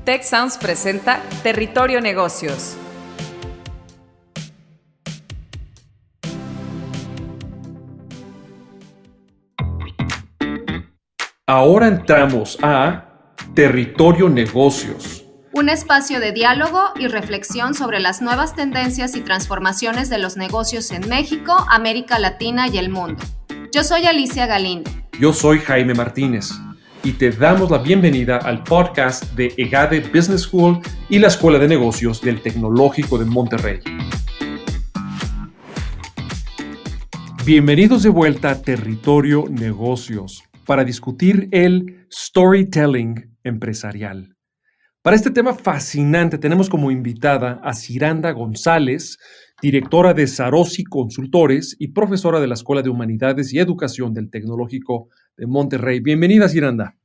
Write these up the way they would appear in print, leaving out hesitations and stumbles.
Tech Sounds presenta Territorio Negocios. Ahora entramos a Territorio Negocios. Un espacio de diálogo y reflexión sobre las nuevas tendencias y transformaciones de los negocios en México, América Latina y el mundo. Yo soy Alicia Galindo. Yo soy Jaime Martínez y te damos la bienvenida al podcast de EGADE Business School y la Escuela de Negocios del Tecnológico de Monterrey. Bienvenidos de vuelta a Territorio Negocios para discutir el storytelling empresarial. Para este tema fascinante tenemos como invitada a Ciranda González, directora de Sarosi Consultores y profesora de la Escuela de Humanidades y Educación del Tecnológico de Monterrey. Bienvenida, Ciranda.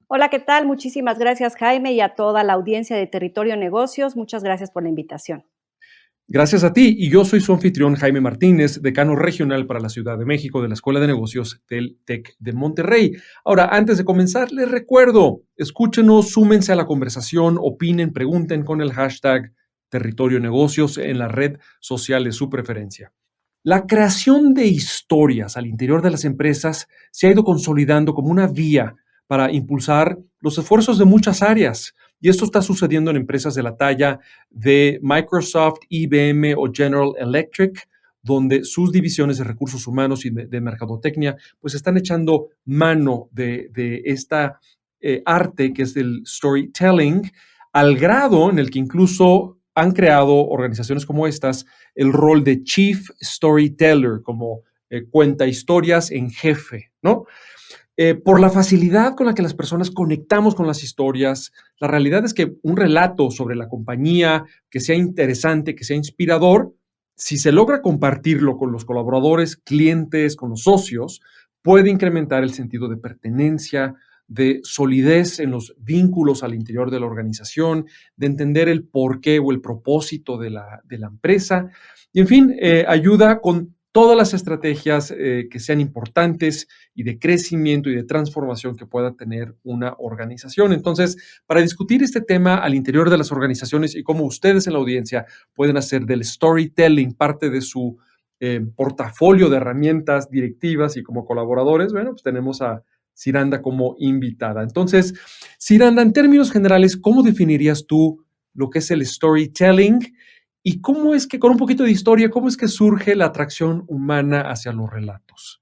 Hola, ¿qué tal? Muchísimas gracias, Jaime, y a toda la audiencia de Territorio Negocios. Muchas gracias por la invitación. Gracias a ti, y yo soy su anfitrión Jaime Martínez, decano regional para la Ciudad de México de la Escuela de Negocios del TEC de Monterrey. Ahora, antes de comenzar, les recuerdo, escúchenos, súmense a la conversación, opinen, pregunten con el hashtag Territorio Negocios en la red social de su preferencia. La creación de historias al interior de las empresas se ha ido consolidando como una vía para impulsar los esfuerzos de muchas áreas. Y esto está sucediendo en empresas de la talla de Microsoft, IBM o General Electric, donde sus divisiones de recursos humanos y de mercadotecnia pues están echando mano de esta arte que es el storytelling, al grado en el que incluso han creado organizaciones como estas el rol de Chief Storyteller, como cuenta historias en jefe, ¿no? Por la facilidad con la que las personas conectamos con las historias, la realidad es que un relato sobre la compañía que sea interesante, que sea inspirador, si se logra compartirlo con los colaboradores, clientes, con los socios, puede incrementar el sentido de pertenencia, de solidez en los vínculos al interior de la organización, de entender el porqué o el propósito de la empresa. Y en fin, ayuda con todas las estrategias que sean importantes y de crecimiento y de transformación que pueda tener una organización. Entonces, para discutir este tema al interior de las organizaciones y cómo ustedes en la audiencia pueden hacer del storytelling parte de su portafolio de herramientas directivas y como colaboradores, bueno, pues tenemos a Ciranda como invitada. Entonces, Ciranda, en términos generales, ¿cómo definirías tú lo que es el storytelling? ¿Y cómo es que, con un poquito de historia, cómo es que surge la atracción humana hacia los relatos?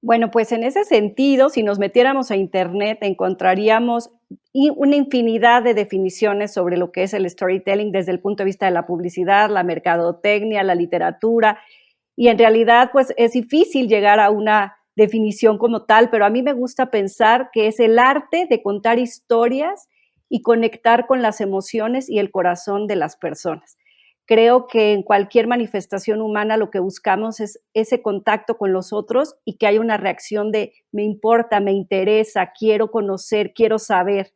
Bueno, pues en ese sentido, si nos metiéramos a Internet, encontraríamos una infinidad de definiciones sobre lo que es el storytelling desde el punto de vista de la publicidad, la mercadotecnia, la literatura, y en realidad, pues es difícil llegar a una definición como tal, pero a mí me gusta pensar que es el arte de contar historias y conectar con las emociones y el corazón de las personas. Creo que en cualquier manifestación humana lo que buscamos es ese contacto con los otros y que haya una reacción de me importa, me interesa, quiero conocer, quiero saber.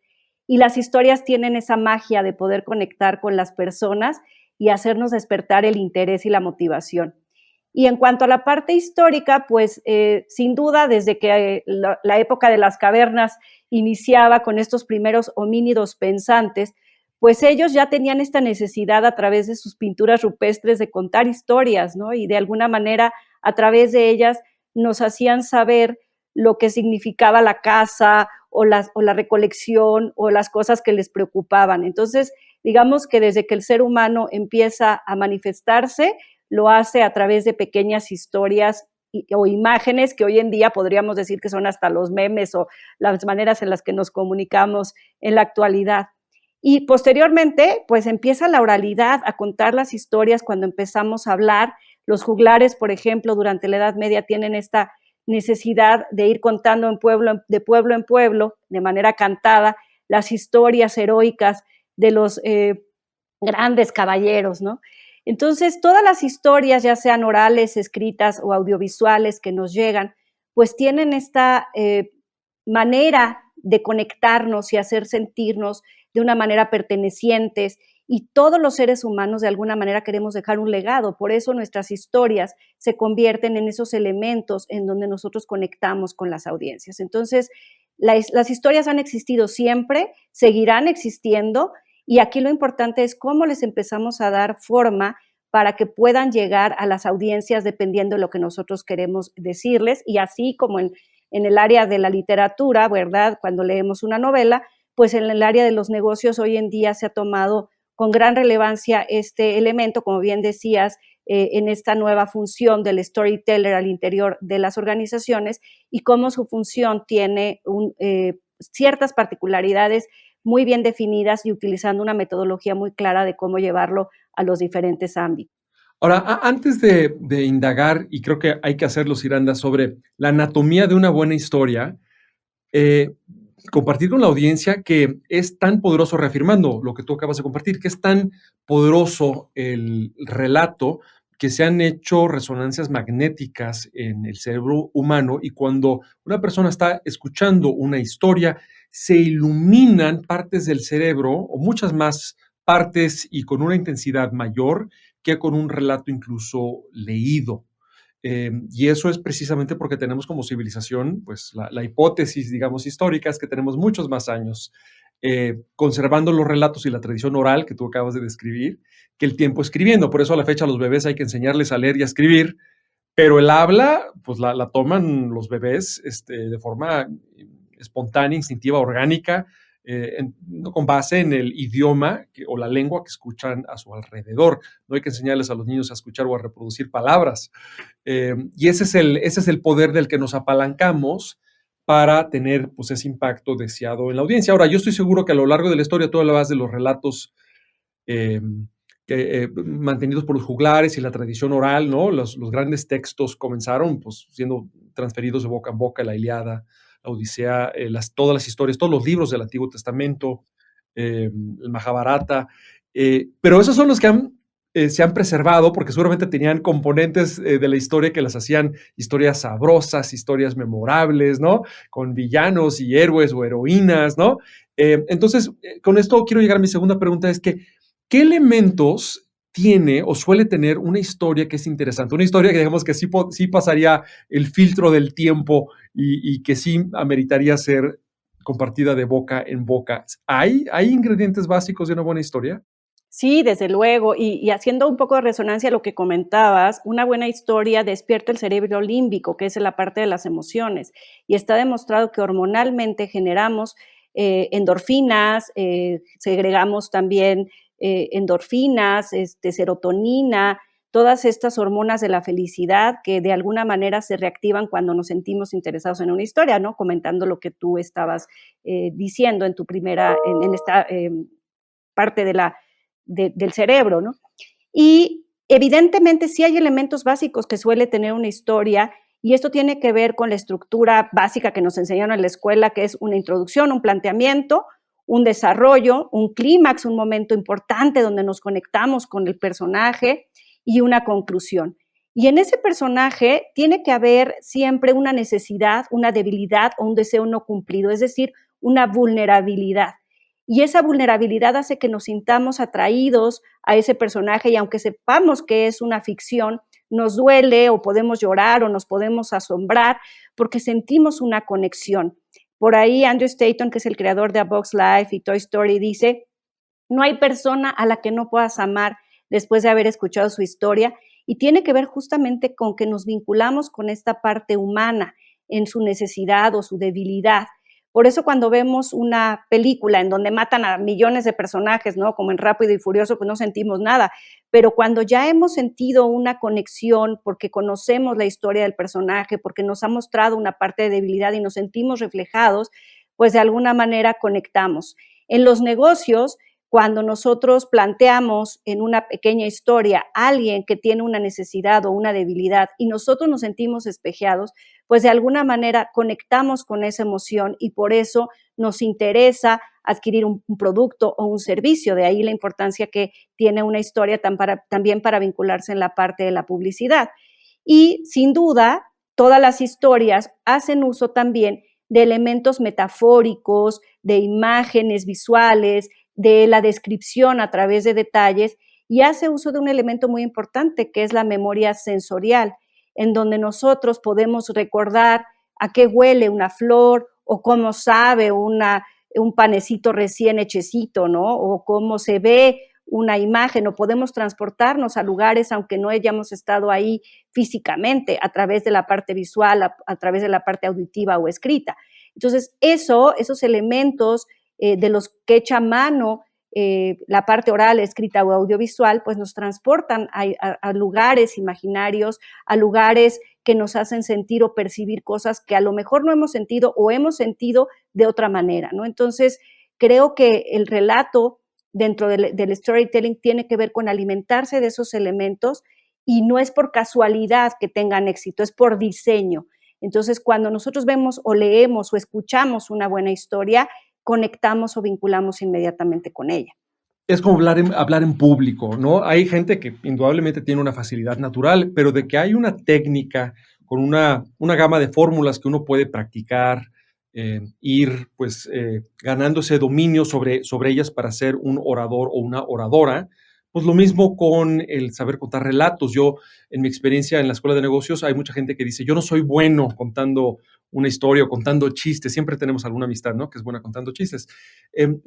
Y las historias tienen esa magia de poder conectar con las personas y hacernos despertar el interés y la motivación. Y en cuanto a la parte histórica, pues sin duda desde que la época de las cavernas iniciaba con estos primeros homínidos pensantes, pues ellos ya tenían esta necesidad a través de sus pinturas rupestres de contar historias, ¿no? Y de alguna manera a través de ellas nos hacían saber lo que significaba la caza o la recolección o las cosas que les preocupaban. Entonces, digamos que desde que el ser humano empieza a manifestarse, lo hace a través de pequeñas historias o imágenes que hoy en día podríamos decir que son hasta los memes o las maneras en las que nos comunicamos en la actualidad. Y posteriormente, pues empieza la oralidad, a contar las historias cuando empezamos a hablar. Los juglares, por ejemplo, durante la Edad Media tienen esta necesidad de ir contando de pueblo en pueblo, de manera cantada, las historias heroicas de los grandes caballeros, ¿no? Entonces, todas las historias, ya sean orales, escritas o audiovisuales que nos llegan, pues tienen esta manera de conectarnos y hacer sentirnos de una manera pertenecientes, y todos los seres humanos de alguna manera queremos dejar un legado. Por eso nuestras historias se convierten en esos elementos en donde nosotros conectamos con las audiencias. Entonces, las historias han existido siempre, seguirán existiendo, Y aquí lo importante es cómo les empezamos a dar forma para que puedan llegar a las audiencias dependiendo de lo que nosotros queremos decirles, y así como en el área de la literatura, ¿verdad? Cuando leemos una novela, pues en el área de los negocios hoy en día se ha tomado con gran relevancia este elemento, como bien decías, en esta nueva función del storyteller al interior de las organizaciones y cómo su función tiene ciertas particularidades muy bien definidas y utilizando una metodología muy clara de cómo llevarlo a los diferentes ámbitos. Ahora, antes de indagar, y creo que hay que hacerlo, Ciranda, sobre la anatomía de una buena historia, eh, compartir con la audiencia que es tan poderoso, reafirmando lo que tú acabas de compartir, que es tan poderoso el relato que se han hecho resonancias magnéticas en el cerebro humano y cuando una persona está escuchando una historia, se iluminan partes del cerebro o muchas más partes y con una intensidad mayor que con un relato incluso leído. Y eso es precisamente porque tenemos como civilización, pues la hipótesis, digamos, histórica es que tenemos muchos más años conservando los relatos y la tradición oral que tú acabas de describir, que el tiempo escribiendo. Por eso a la fecha a los bebés hay que enseñarles a leer y a escribir, pero el habla, pues la toman los bebés de forma espontánea, instintiva, orgánica, con base en el idioma o la lengua que escuchan a su alrededor. No hay que enseñarles a los niños a escuchar o a reproducir palabras. Y ese es el poder del que nos apalancamos para tener pues, ese impacto deseado en la audiencia. Ahora, yo estoy seguro que a lo largo de la historia tú hablabas de los relatos mantenidos por los juglares y la tradición oral, ¿no? Los grandes textos comenzaron pues, siendo transferidos de boca en boca, la Ilíada, la Odisea, todas las historias, todos los libros del Antiguo Testamento, el Mahabharata, pero esos son los que se han preservado porque seguramente tenían componentes de la historia que las hacían historias sabrosas, historias memorables, ¿no? Con villanos y héroes o heroínas, ¿no? Entonces, con esto quiero llegar a mi segunda pregunta, es que, ¿qué elementos tiene o suele tener una historia que es interesante? Una historia que digamos que sí pasaría el filtro del tiempo y que sí ameritaría ser compartida de boca en boca. ¿Hay ingredientes básicos de una buena historia? Sí, desde luego, y haciendo un poco de resonancia a lo que comentabas, una buena historia despierta el cerebro límbico, que es la parte de las emociones, y está demostrado que hormonalmente generamos endorfinas, segregamos también endorfinas, serotonina, todas estas hormonas de la felicidad que de alguna manera se reactivan cuando nos sentimos interesados en una historia, ¿no? Comentando lo que tú estabas diciendo en tu en esta parte del cerebro, ¿no? Y evidentemente sí hay elementos básicos que suele tener una historia y esto tiene que ver con la estructura básica que nos enseñaron en la escuela, que es una introducción, un planteamiento, un desarrollo, un clímax, un momento importante donde nos conectamos con el personaje y una conclusión. Y en ese personaje tiene que haber siempre una necesidad, una debilidad o un deseo no cumplido, es decir, una vulnerabilidad. Y esa vulnerabilidad hace que nos sintamos atraídos a ese personaje y aunque sepamos que es una ficción, nos duele o podemos llorar o nos podemos asombrar porque sentimos una conexión. Por ahí Andrew Stanton, que es el creador de A Bug's Life y Toy Story, dice, no hay persona a la que no puedas amar después de haber escuchado su historia y tiene que ver justamente con que nos vinculamos con esta parte humana en su necesidad o su debilidad. Por eso cuando vemos una película en donde matan a millones de personajes, ¿no? Como en Rápido y Furioso, pues no sentimos nada. Pero cuando ya hemos sentido una conexión porque conocemos la historia del personaje, porque nos ha mostrado una parte de debilidad y nos sentimos reflejados, pues de alguna manera conectamos. En los negocios, cuando nosotros planteamos en una pequeña historia a alguien que tiene una necesidad o una debilidad y nosotros nos sentimos espejeados, pues de alguna manera conectamos con esa emoción y por eso nos interesa adquirir un producto o un servicio. De ahí la importancia que tiene una historia también para vincularse en la parte de la publicidad. Y sin duda, todas las historias hacen uso también de elementos metafóricos, de imágenes visuales, de la descripción a través de detalles y hace uso de un elemento muy importante que es la memoria sensorial, en donde nosotros podemos recordar a qué huele una flor o cómo sabe una un panecito recién hechecito, ¿no? O cómo se ve una imagen, o podemos transportarnos a lugares aunque no hayamos estado ahí físicamente, a través de la parte visual, a través de la parte auditiva o escrita. Entonces, esos elementos de los que echa mano la parte oral, escrita o audiovisual, pues nos transportan a lugares imaginarios, a lugares que nos hacen sentir o percibir cosas que a lo mejor no hemos sentido o hemos sentido de otra manera, ¿no? Entonces, creo que el relato dentro del storytelling tiene que ver con alimentarse de esos elementos y no es por casualidad que tengan éxito, es por diseño. Entonces, cuando nosotros vemos o leemos o escuchamos una buena historia, conectamos o vinculamos inmediatamente con ella. Es como hablar en público, ¿no? Hay gente que indudablemente tiene una facilidad natural, pero de que hay una técnica con una gama de fórmulas que uno puede practicar, ir pues ganando ese dominio sobre ellas para ser un orador o una oradora. Pues lo mismo con el saber contar relatos. Yo, en mi experiencia en la escuela de negocios, hay mucha gente que dice, yo no soy bueno contando una historia o contando chistes. Siempre tenemos alguna amistad, ¿no? Que es buena contando chistes.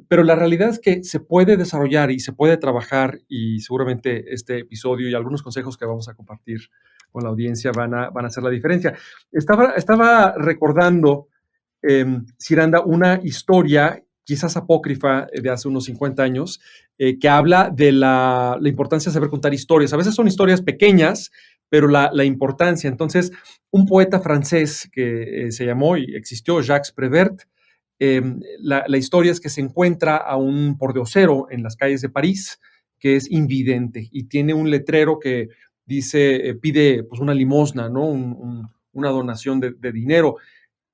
Pero la realidad es que se puede desarrollar y se puede trabajar, y seguramente este episodio y algunos consejos que vamos a compartir con la audiencia van a hacer la diferencia. Estaba recordando, Cyranda, una historia quizás apócrifa de hace unos 50 años, que habla de la importancia de saber contar historias. A veces son historias pequeñas, pero la importancia. Entonces, un poeta francés que se llamó y existió, Jacques Prévert, la historia es que se encuentra a un pordiosero en las calles de París que es invidente y tiene un letrero que dice, pide pues una limosna, ¿no? Una donación de dinero,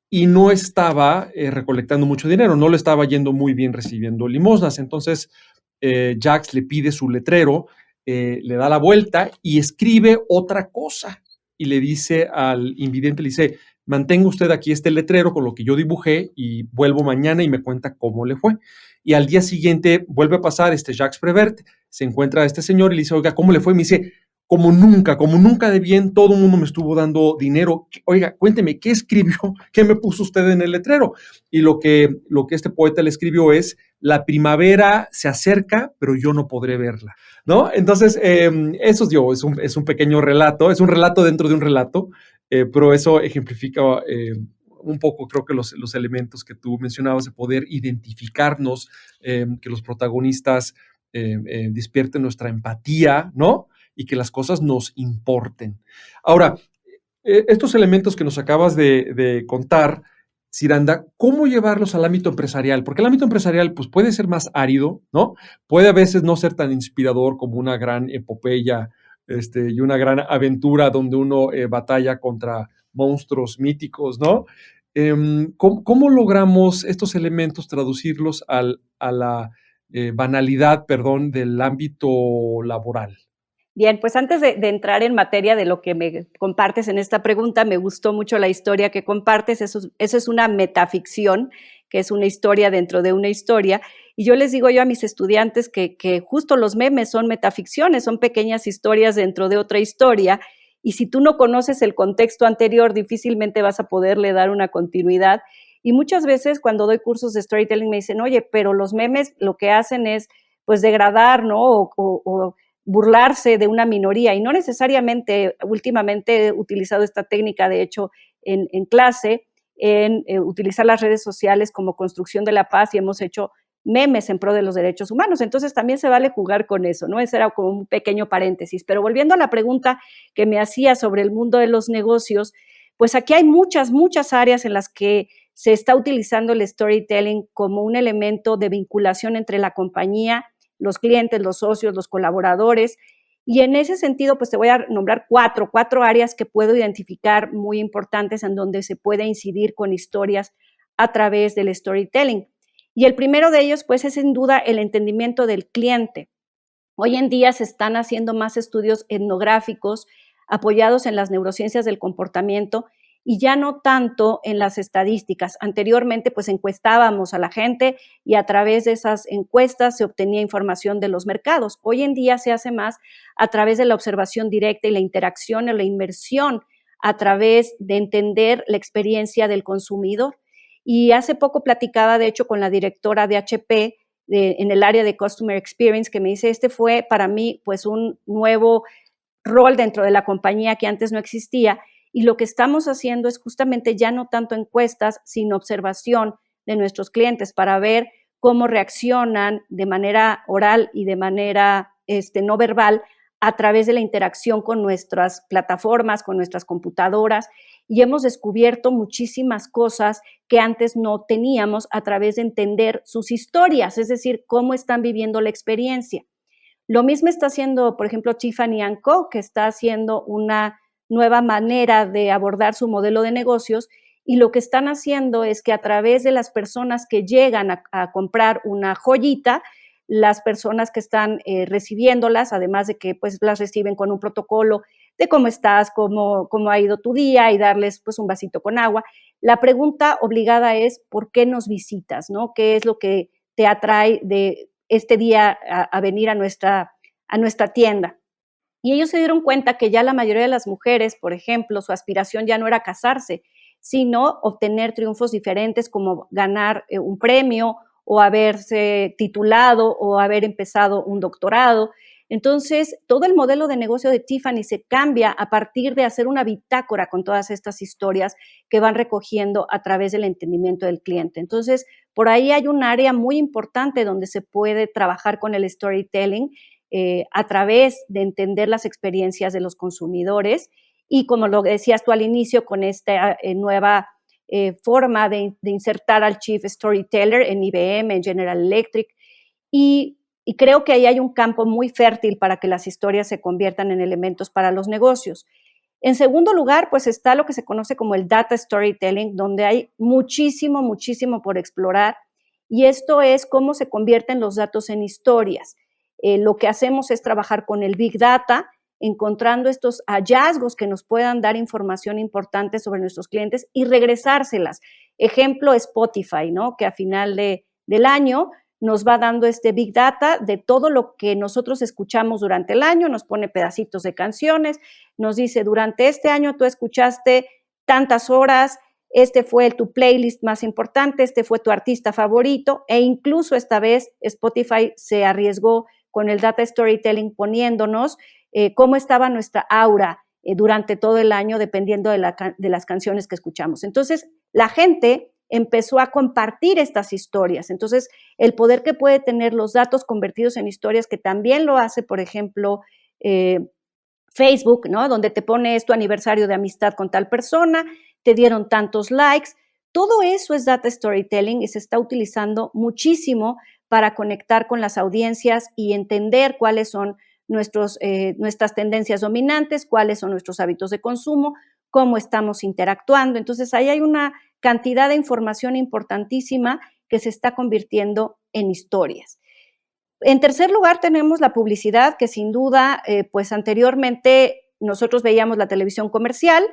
y no estaba recolectando mucho dinero, no le estaba yendo muy bien recibiendo limosnas. Entonces, Jacques le pide su letrero, le da la vuelta y escribe otra cosa y le dice al invidente, le dice, mantenga usted aquí este letrero con lo que yo dibujé y vuelvo mañana y me cuenta cómo le fue. Y al día siguiente vuelve a pasar Jacques Prévert, se encuentra a este señor y le dice, oiga, ¿cómo le fue? Me dice, como nunca de bien, todo el mundo me estuvo dando dinero. Oiga, cuénteme, ¿qué escribió? ¿Qué me puso usted en el letrero? Y lo que este poeta le escribió es, la primavera se acerca, pero yo no podré verla, ¿no? Entonces, eso es un pequeño relato, es un relato dentro de un relato, pero eso ejemplifica un poco, creo que los elementos que tú mencionabas de poder identificarnos, que los protagonistas despierten nuestra empatía, ¿no? Y que las cosas nos importen. Ahora, estos elementos que nos acabas de contar, Cyranda, ¿cómo llevarlos al ámbito empresarial? Porque el ámbito empresarial pues, puede ser más árido, ¿no? Puede a veces no ser tan inspirador como una gran epopeya y una gran aventura donde uno batalla contra monstruos míticos, ¿no? ¿Cómo logramos estos elementos traducirlos a la banalidad, del ámbito laboral? Bien, pues antes de entrar en materia de lo que me compartes en esta pregunta, me gustó mucho la historia que compartes. Eso es una metaficción, que es una historia dentro de una historia. Y yo les digo a mis estudiantes que justo los memes son metaficciones, son pequeñas historias dentro de otra historia. Y si tú no conoces el contexto anterior, difícilmente vas a poderle dar una continuidad. Y muchas veces cuando doy cursos de storytelling me dicen, oye, pero los memes lo que hacen es pues degradar, ¿no? O burlarse de una minoría, y no necesariamente. Últimamente he utilizado esta técnica, de hecho, en clase, en utilizar las redes sociales como construcción de la paz, y hemos hecho memes en pro de los derechos humanos. Entonces también se vale jugar con eso, ¿no? Ese era como un pequeño paréntesis. Pero volviendo a la pregunta que me hacía sobre el mundo de los negocios, pues aquí hay muchas áreas en las que se está utilizando el storytelling como un elemento de vinculación entre la compañía, los clientes, los socios, los colaboradores. Y en ese sentido, pues te voy a nombrar cuatro áreas que puedo identificar muy importantes en donde se puede incidir con historias a través del storytelling. Y el primero de ellos, pues, es sin duda el entendimiento del cliente. Hoy en día se están haciendo más estudios etnográficos apoyados en las neurociencias del comportamiento y ya no tanto en las estadísticas. Anteriormente, pues encuestábamos a la gente y a través de esas encuestas se obtenía información de los mercados. Hoy en día se hace más a través de la observación directa y la interacción o la inmersión a través de entender la experiencia del consumidor. Y hace poco platicaba, de hecho, con la directora de HP en el área de Customer Experience, que me dice, este fue para mí pues un nuevo rol dentro de la compañía que antes no existía, y lo que estamos haciendo es justamente ya no tanto encuestas, sino observación de nuestros clientes para ver cómo reaccionan de manera oral y de manera no verbal a través de la interacción con nuestras plataformas, con nuestras computadoras, y hemos descubierto muchísimas cosas que antes no teníamos a través de entender sus historias, es decir, cómo están viviendo la experiencia. Lo mismo está haciendo, por ejemplo, Tiffany & Co., que está haciendo una nueva manera de abordar su modelo de negocios, y lo que están haciendo es que a través de las personas que llegan a comprar una joyita, las personas que están recibiéndolas, además de que pues las reciben con un protocolo de cómo estás, cómo ha ido tu día y darles pues un vasito con agua. La pregunta obligada es, ¿por qué nos visitas? ¿No? ¿Qué es lo que te atrae de este día a venir a nuestra tienda? Y ellos se dieron cuenta que ya la mayoría de las mujeres, por ejemplo, su aspiración ya no era casarse, sino obtener triunfos diferentes como ganar un premio o haberse titulado o haber empezado un doctorado. Entonces, todo el modelo de negocio de Tiffany se cambia a partir de hacer una bitácora con todas estas historias que van recogiendo a través del entendimiento del cliente. Entonces, por ahí hay un área muy importante donde se puede trabajar con el storytelling a través de entender las experiencias de los consumidores y, como lo decías tú al inicio, con esta nueva forma de insertar al Chief Storyteller en IBM, en General Electric, y creo que ahí hay un campo muy fértil para que las historias se conviertan en elementos para los negocios. En segundo lugar, pues está lo que se conoce como el data storytelling, donde hay muchísimo, muchísimo por explorar, y esto es cómo se convierten los datos en historias. Lo que hacemos es trabajar con el Big Data, encontrando estos hallazgos que nos puedan dar información importante sobre nuestros clientes y regresárselas. Ejemplo, Spotify, ¿no? Que a final del año nos va dando este Big Data de todo lo que nosotros escuchamos durante el año, nos pone pedacitos de canciones, nos dice, durante este año tú escuchaste tantas horas, este fue tu playlist más importante, este fue tu artista favorito, e incluso esta vez Spotify se arriesgó con el data storytelling poniéndonos cómo estaba nuestra aura durante todo el año dependiendo de las canciones que escuchamos. Entonces, la gente empezó a compartir estas historias. Entonces, el poder que puede tener los datos convertidos en historias, que también lo hace, por ejemplo, Facebook, ¿no? Donde te pone tu aniversario de amistad con tal persona, te dieron tantos likes. Todo eso es data storytelling y se está utilizando muchísimo para conectar con las audiencias y entender cuáles son nuestras tendencias dominantes, cuáles son nuestros hábitos de consumo, cómo estamos interactuando. Entonces, ahí hay una cantidad de información importantísima que se está convirtiendo en historias. En tercer lugar, tenemos la publicidad, que sin duda, pues anteriormente nosotros veíamos la televisión comercial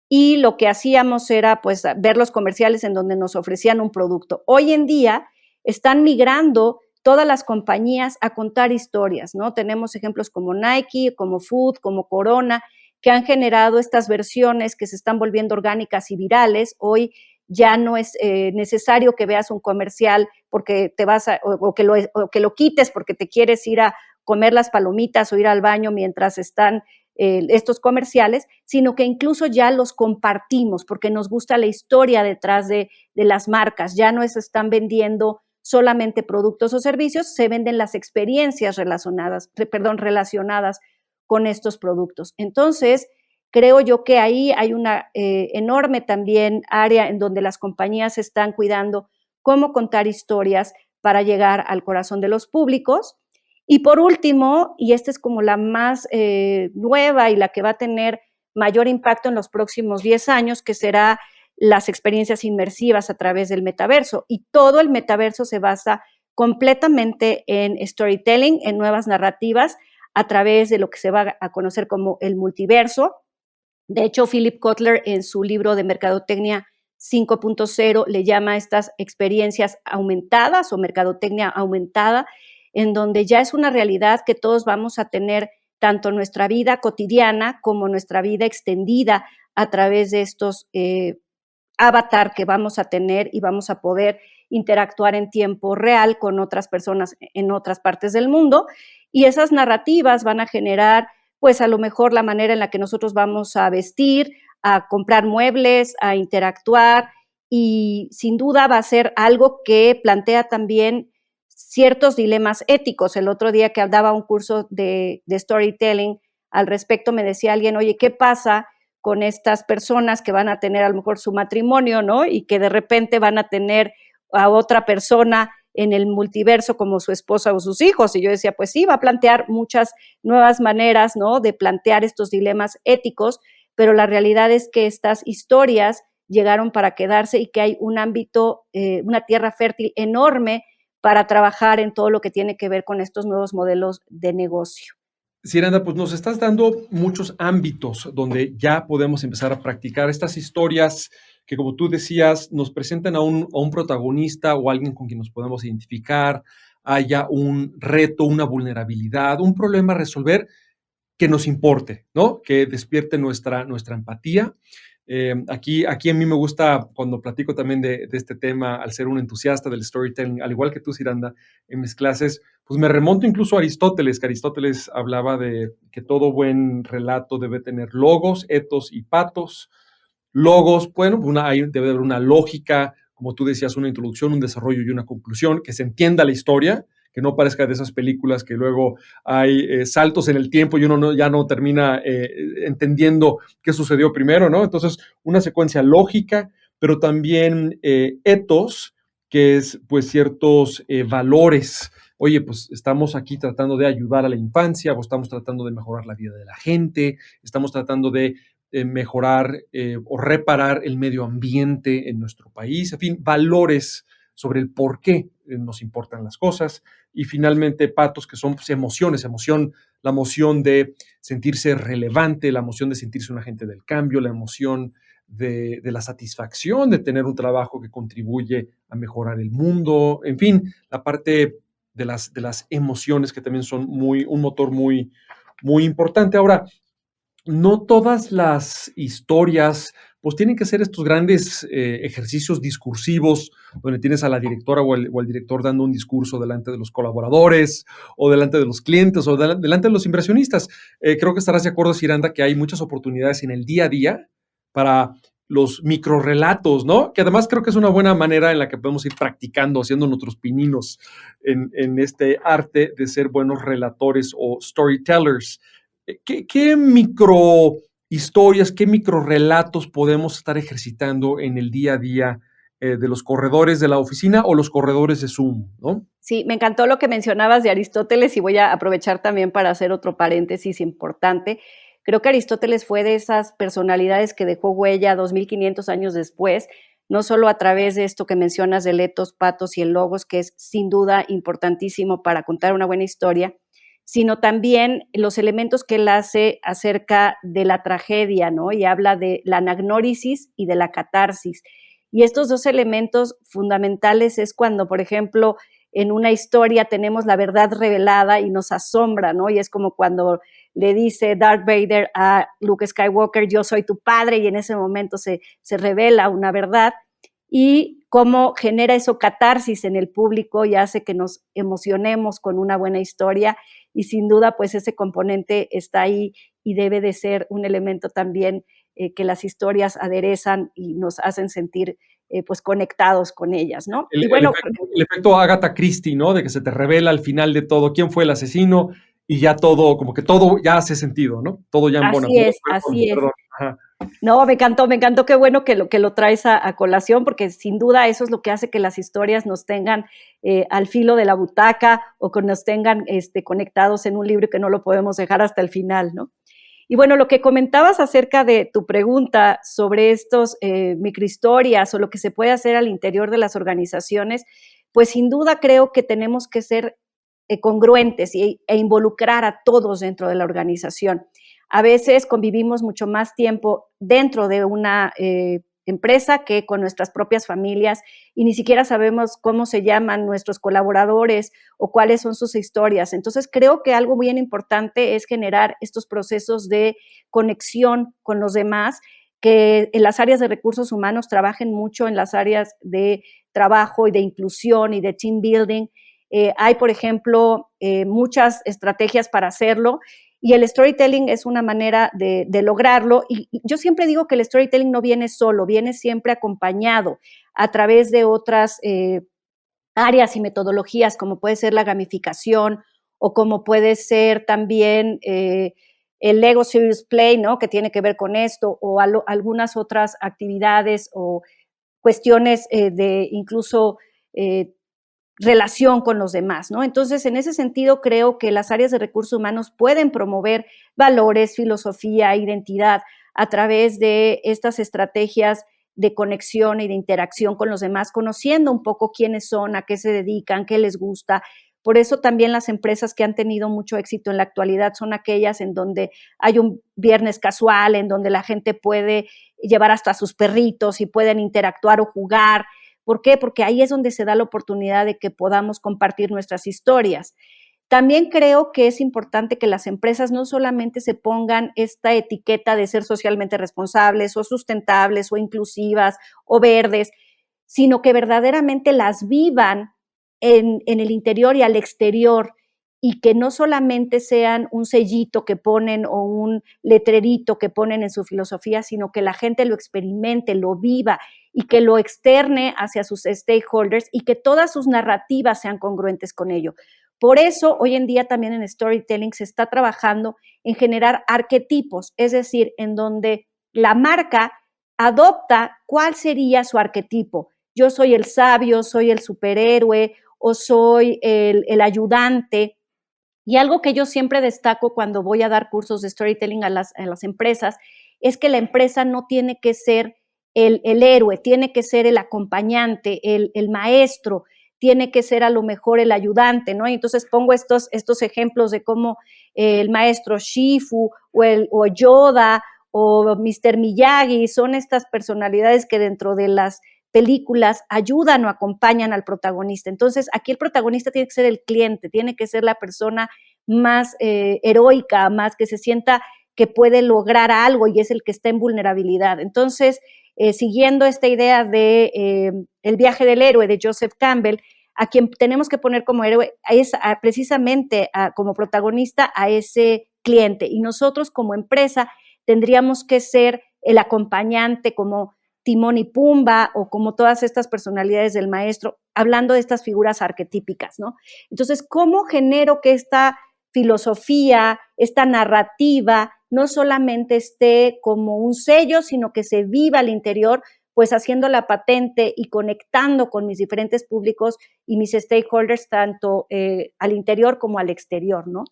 y lo que hacíamos era pues ver los comerciales en donde nos ofrecían un producto. Hoy en día están migrando todas las compañías a contar historias, ¿no? Tenemos ejemplos como Nike, como Food, como Corona, que han generado estas versiones que se están volviendo orgánicas y virales. Hoy ya no es necesario que veas un comercial porque te vas o que lo quites porque te quieres ir a comer las palomitas o ir al baño mientras están estos comerciales, sino que incluso ya los compartimos porque nos gusta la historia detrás de las marcas. Ya no se están vendiendo solamente productos o servicios, se venden las experiencias relacionadas con estos productos. Entonces, creo yo que ahí hay una enorme también área en donde las compañías están cuidando cómo contar historias para llegar al corazón de los públicos. Y por último, y esta es como la más nueva y la que va a tener mayor impacto en los próximos 10 años, que será las experiencias inmersivas a través del metaverso. Y todo el metaverso se basa completamente en storytelling, en nuevas narrativas, a través de lo que se va a conocer como el multiverso. De hecho, Philip Kotler, en su libro de Mercadotecnia 5.0, le llama a estas experiencias aumentadas o mercadotecnia aumentada, en donde ya es una realidad que todos vamos a tener tanto nuestra vida cotidiana como nuestra vida extendida a través de estos avatar que vamos a tener y vamos a poder interactuar en tiempo real con otras personas en otras partes del mundo, y esas narrativas van a generar, pues a lo mejor la manera en la que nosotros vamos a vestir, a comprar muebles, a interactuar, y sin duda va a ser algo que plantea también ciertos dilemas éticos. El otro día que daba un curso de storytelling al respecto, me decía alguien, oye, ¿qué pasa con estas personas que van a tener a lo mejor su matrimonio, ¿no? Y que de repente van a tener a otra persona en el multiverso como su esposa o sus hijos. Y yo decía, pues sí, va a plantear muchas nuevas maneras, ¿no? De plantear estos dilemas éticos, pero la realidad es que estas historias llegaron para quedarse y que hay un ámbito, una tierra fértil enorme para trabajar en todo lo que tiene que ver con estos nuevos modelos de negocio. Ciranda, pues nos estás dando muchos ámbitos donde ya podemos empezar a practicar estas historias que, como tú decías, nos presentan a un protagonista o alguien con quien nos podemos identificar, haya un reto, una vulnerabilidad, un problema a resolver que nos importe, ¿no? Que despierte nuestra empatía. Aquí a mí me gusta, cuando platico también de este tema, al ser un entusiasta del storytelling, al igual que tú, Ciranda, en mis clases, pues me remonto incluso a Aristóteles, que Aristóteles hablaba de que todo buen relato debe tener logos, etos y patos. Logos, bueno, debe haber una lógica, como tú decías, una introducción, un desarrollo y una conclusión, que se entienda la historia, que no parezca de esas películas que luego hay saltos en el tiempo y uno ya no termina entendiendo qué sucedió primero, ¿no? Entonces, una secuencia lógica, pero también etos, que es pues ciertos valores. Oye, pues estamos aquí tratando de ayudar a la infancia, o estamos tratando de mejorar la vida de la gente, estamos tratando de mejorar o reparar el medio ambiente en nuestro país, en fin, valores sobre el por qué nos importan las cosas, y finalmente patos, que son pues, emociones, la emoción de sentirse relevante, la emoción de sentirse un agente del cambio, la emoción de la satisfacción de tener un trabajo que contribuye a mejorar el mundo, en fin, la parte de las emociones que también son un motor muy, muy importante. Ahora, no todas las historias pues tienen que ser estos grandes ejercicios discursivos donde tienes a la directora o el director dando un discurso delante de los colaboradores o delante de los clientes o delante de los inversionistas. Creo que estarás de acuerdo, Ciranda, que hay muchas oportunidades en el día a día para los microrelatos, ¿no? Que además creo que es una buena manera en la que podemos ir practicando, haciendo nuestros pininos en este arte de ser buenos relatores o storytellers. ¿Qué micro historias, qué micro relatos podemos estar ejercitando en el día a día de los corredores de la oficina o los corredores de Zoom, ¿no? Sí, me encantó lo que mencionabas de Aristóteles y voy a aprovechar también para hacer otro paréntesis importante. Creo que Aristóteles fue de esas personalidades que dejó huella 2500 años después, no solo a través de esto que mencionas del etos, patos y el logos, que es sin duda importantísimo para contar una buena historia, sino también los elementos que él hace acerca de la tragedia, ¿no? Y habla de la anagnórisis y de la catarsis. Y estos dos elementos fundamentales es cuando, por ejemplo, en una historia tenemos la verdad revelada y nos asombra, ¿no? Y es como cuando le dice Darth Vader a Luke Skywalker, yo soy tu padre, y en ese momento se revela una verdad, y cómo genera eso catarsis en el público y hace que nos emocionemos con una buena historia, y sin duda pues ese componente está ahí y debe de ser un elemento también que las historias aderezan y nos hacen sentir pues conectados con ellas, ¿no? El, Y el bueno, efecto, el efecto Agatha Christie, ¿no? De que se te revela al final de todo quién fue el asesino y ya todo, como que todo ya hace sentido, ¿no? Todo ya embona. así es. Perdón. Ajá. No, me encantó, qué bueno que lo traes a colación, porque sin duda eso es lo que hace que las historias nos tengan al filo de la butaca o que nos tengan conectados en un libro que no lo podemos dejar hasta el final, ¿no? Y bueno, lo que comentabas acerca de tu pregunta sobre estos microhistorias o lo que se puede hacer al interior de las organizaciones, pues sin duda creo que tenemos que ser congruentes e involucrar a todos dentro de la organización. A veces convivimos mucho más tiempo dentro de una empresa que con nuestras propias familias y ni siquiera sabemos cómo se llaman nuestros colaboradores o cuáles son sus historias. Entonces creo que algo bien importante es generar estos procesos de conexión con los demás que en las áreas de recursos humanos trabajen mucho en las áreas de trabajo y de inclusión y de team building. Hay, por ejemplo, muchas estrategias para hacerlo y el storytelling es una manera de lograrlo. Y yo siempre digo que el storytelling no viene solo, viene siempre acompañado a través de otras áreas y metodologías, como puede ser la gamificación o como puede ser también el Lego Serious Play, ¿no? Que tiene que ver con esto, o algunas otras actividades o cuestiones de incluso relación con los demás, ¿no? Entonces, en ese sentido, creo que las áreas de recursos humanos pueden promover valores, filosofía, identidad a través de estas estrategias de conexión y de interacción con los demás, conociendo un poco quiénes son, a qué se dedican, qué les gusta. Por eso también las empresas que han tenido mucho éxito en la actualidad son aquellas en donde hay un viernes casual, en donde la gente puede llevar hasta a sus perritos y pueden interactuar o jugar. ¿Por qué? Porque ahí es donde se da la oportunidad de que podamos compartir nuestras historias. También creo que es importante que las empresas no solamente se pongan esta etiqueta de ser socialmente responsables o sustentables o inclusivas o verdes, sino que verdaderamente las vivan en el interior y al exterior y que no solamente sean un sellito que ponen o un letrerito que ponen en su filosofía, sino que la gente lo experimente, lo viva y que lo externe hacia sus stakeholders y que todas sus narrativas sean congruentes con ello. Por eso, hoy en día también en storytelling se está trabajando en generar arquetipos, es decir, en donde la marca adopta cuál sería su arquetipo. Yo soy el sabio, soy el superhéroe o soy el ayudante. Y algo que yo siempre destaco cuando voy a dar cursos de storytelling a las empresas es que la empresa no tiene que ser el héroe, tiene que ser el acompañante, el maestro, tiene que ser a lo mejor el ayudante, ¿no? Y entonces pongo estos ejemplos de cómo el maestro Shifu o Yoda o Mr. Miyagi son estas personalidades que dentro de las películas ayudan o acompañan al protagonista. Entonces, aquí el protagonista tiene que ser el cliente, tiene que ser la persona más heroica, más que se sienta que puede lograr algo y es el que está en vulnerabilidad. Entonces, siguiendo esta idea de El viaje del héroe de Joseph Campbell, a quien tenemos que poner como héroe es precisamente como protagonista a ese cliente. Y nosotros como empresa tendríamos que ser el acompañante como Timón y Pumba o como todas estas personalidades del maestro, hablando de estas figuras arquetípicas, ¿no? Entonces, ¿cómo genero que esta filosofía, esta narrativa, no solamente esté como un sello, sino que se viva al interior, pues haciendo la patente y conectando con mis diferentes públicos y mis stakeholders, tanto al interior como al exterior, ¿no?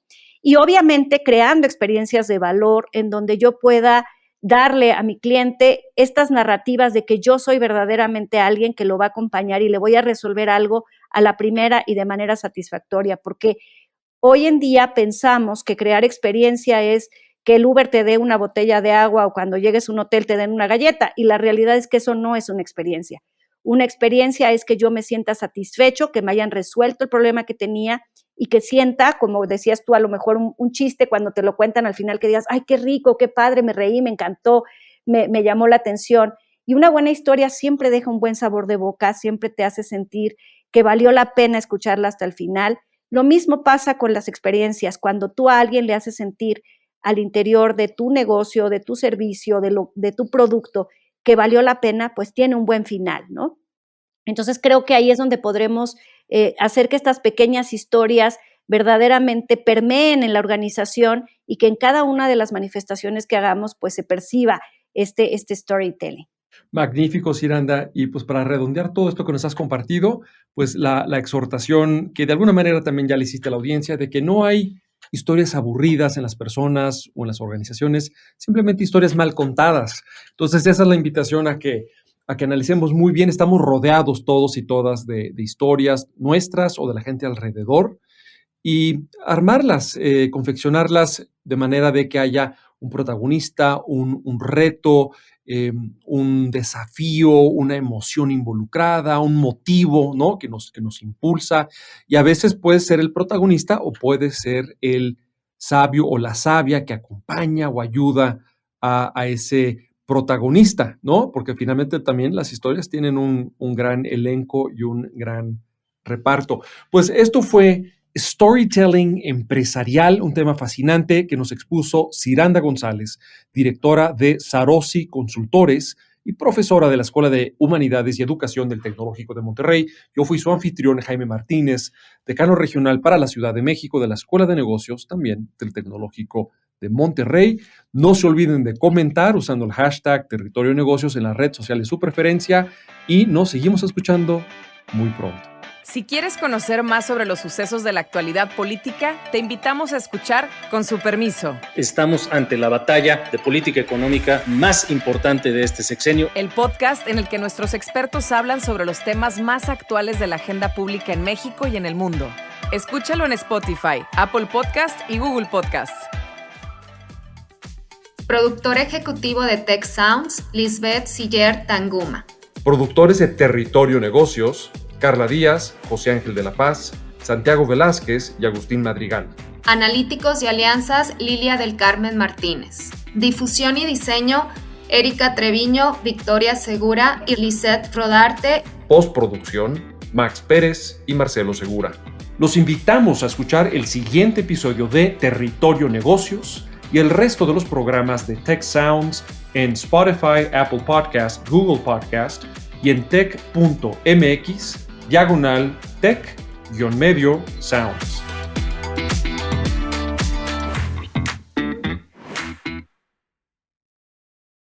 Y obviamente creando experiencias de valor en donde yo pueda darle a mi cliente estas narrativas de que yo soy verdaderamente alguien que lo va a acompañar y le voy a resolver algo a la primera y de manera satisfactoria, porque hoy en día pensamos que crear experiencia es que el Uber te dé una botella de agua o cuando llegues a un hotel te den una galleta, y la realidad es que eso no es una experiencia. Una experiencia es que yo me sienta satisfecho, que me hayan resuelto el problema que tenía y que sienta, como decías tú, a lo mejor un chiste cuando te lo cuentan al final, que digas, ay, qué rico, qué padre, me reí, me encantó, me llamó la atención. Y una buena historia siempre deja un buen sabor de boca, siempre te hace sentir que valió la pena escucharla hasta el final. Lo mismo pasa con las experiencias. Cuando tú a alguien le haces sentir al interior de tu negocio, de tu servicio, de tu producto, que valió la pena, pues tiene un buen final, ¿no? Entonces creo que ahí es donde podremos hacer que estas pequeñas historias verdaderamente permeen en la organización y que en cada una de las manifestaciones que hagamos pues se perciba este storytelling. Magnífico, Ciranda. Y pues para redondear todo esto que nos has compartido, pues la exhortación que de alguna manera también ya le hiciste a la audiencia de que no hay historias aburridas en las personas o en las organizaciones, simplemente historias mal contadas. Entonces esa es la invitación a que analicemos muy bien. Estamos rodeados todos y todas de historias nuestras o de la gente alrededor y armarlas, confeccionarlas de manera de que haya un protagonista, un reto, un desafío, una emoción involucrada, un motivo, ¿no? que nos impulsa, y a veces puede ser el protagonista o puede ser el sabio o la sabia que acompaña o ayuda a ese protagonista, ¿no? Porque finalmente también las historias tienen un gran elenco y un gran reparto. Pues esto fue Storytelling Empresarial, un tema fascinante que nos expuso Ciranda González, directora de Sarosi Consultores y profesora de la Escuela de Humanidades y Educación del Tecnológico de Monterrey. Yo fui su anfitrión, Jaime Martínez, decano regional para la Ciudad de México de la Escuela de Negocios, también del Tecnológico de Monterrey. No se olviden de comentar usando el hashtag Territorio Negocios en la red social de su preferencia y nos seguimos escuchando muy pronto. Si quieres conocer más sobre los sucesos de la actualidad política, te invitamos a escuchar Con su permiso. Estamos ante la batalla de política económica más importante de este sexenio. El podcast en el que nuestros expertos hablan sobre los temas más actuales de la agenda pública en México y en el mundo. Escúchalo en Spotify, Apple Podcast y Google Podcasts. Productor ejecutivo de Tech Sounds, Lisbeth Siller Tanguma. Productores de Territorio Negocios, Carla Díaz, José Ángel de la Paz, Santiago Velázquez y Agustín Madrigal. Analíticos y alianzas, Lilia del Carmen Martínez. Difusión y diseño, Erika Treviño, Victoria Segura y Lisette Rodarte. Postproducción, Max Pérez y Marcelo Segura. Los invitamos a escuchar el siguiente episodio de Territorio Negocios y el resto de los programas de Tech Sounds en Spotify, Apple Podcast, Google Podcast y en tech.mx/tech-sounds.